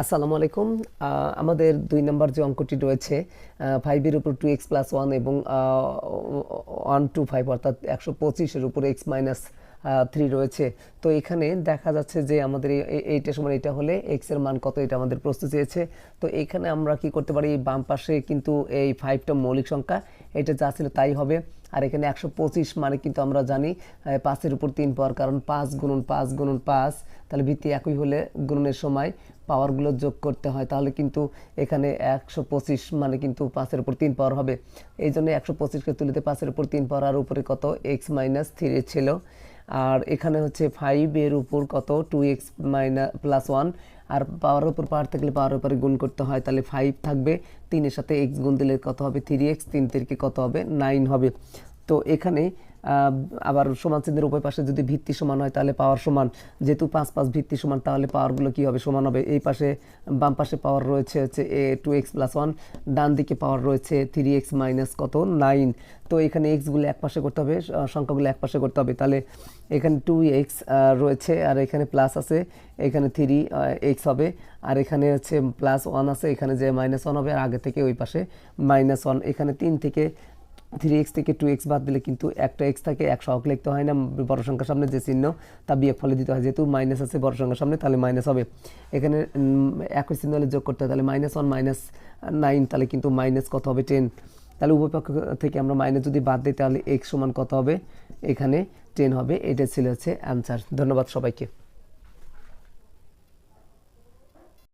আসসালামু আলাইকুম। আমাদের ২ নম্বর যে অঙ্কটি রয়েছে 5 এর উপর 2x প্লাস 1 এবং 1 to 5 অর্থাৎ 125 এর উপরে x মাইনাস 3 রয়েছে। তো এখানে দেখা যাচ্ছে যে আমাদের এইটা সমান এটা হলে x এর মান কত, এটা আমাদের প্রশ্ন চেয়েছে। তো এখানে আমরা কি করতে পারি, বাম পাশে কিন্তু এই 5টা মৌলিক সংখ্যা, এটা যা ছিল তাই হবে। আর এখানে 125 মানে কিন্তু আমরা জানি 5 এর উপর 3 পাওয়ার, কারণ 5 গুণন 5 গুণন 5, তাহলে ভিত্তি একই হলে গুণনের সময় পাওয়ারগুলো যোগ করতে হয়, তাহলে কিন্তু এখানে 125 মানে কিন্তু 5 এর উপর 3 পাওয়ার হবে। এই জন্য 125কে তুলিতে 5 এর উপর 3 পাওয়ার, আর উপরে কত x মাইনাস 3 ছিল। আর এখানে হচ্ছে 5 এর উপর কত 2x মাইনাস প্লাস 1, আর পাওয়ার উপর পাওয়ার থাকলে পাওয়ার উপরে গুণ করতে হয়, তাহলে 5 থাকবে, 3 এর সাথে x গুণ দিলে কত হবে 3x, 3 থেকে কত হবে 9 হবে। তো এখানে আবার সমান চিহ্নের উভয় পাশে যদি ভিত্তি সমান হয় তাহলে পাওয়ার সমান, যেহেতু 5 5 ভিত্তি সমান তাহলে পাওয়ারগুলো কি হবে, সমান হবে। এই পাশে বাম পাশে পাওয়ার রয়েছে হচ্ছে 2x প্লাস 1, ডান দিকে পাওয়ার রয়েছে 3x মাইনাস কত 9। তো এখানে x গুলো এক পাশে করতে হবে, সংখ্যাগুলো এক পাশে করতে হবে, তাহলে এখানে 2x রয়েছে আর এখানে প্লাস আছে, এখানে 3x হবে, আর এখানে হচ্ছে প্লাস 1 আছে, এখানে যে মাইনাস 1 হবে, আর আগে থেকে ওই পাশে মাইনাস 1। এখানে 3 থেকে 3x থেকে 2x বাদ দিলে কিন্তু একটা x থাকে, এক সহগ লিখতে হয় না, বড় সংখ্যার সামনে যে চিহ্ন তা বিয়োগ ফলে দিতে হয়, যেহেতু মাইনাস আছে বড় সংখ্যার সামনে তাহলে মাইনাস হবে। এখানে একই চিহ্ন হলে যোগ করতে হয়, তাহলে -1 -9, তাহলে কিন্তু মাইনাস কত হবে 10। তাহলে উভয় পক্ষ থেকে আমরা মাইনাস যদি বাদ দিই তাহলে x সমান কত হবে, এখানে 10 হবে। এটা ছিল হচ্ছে অ্যান্সার। ধন্যবাদ সবাইকে।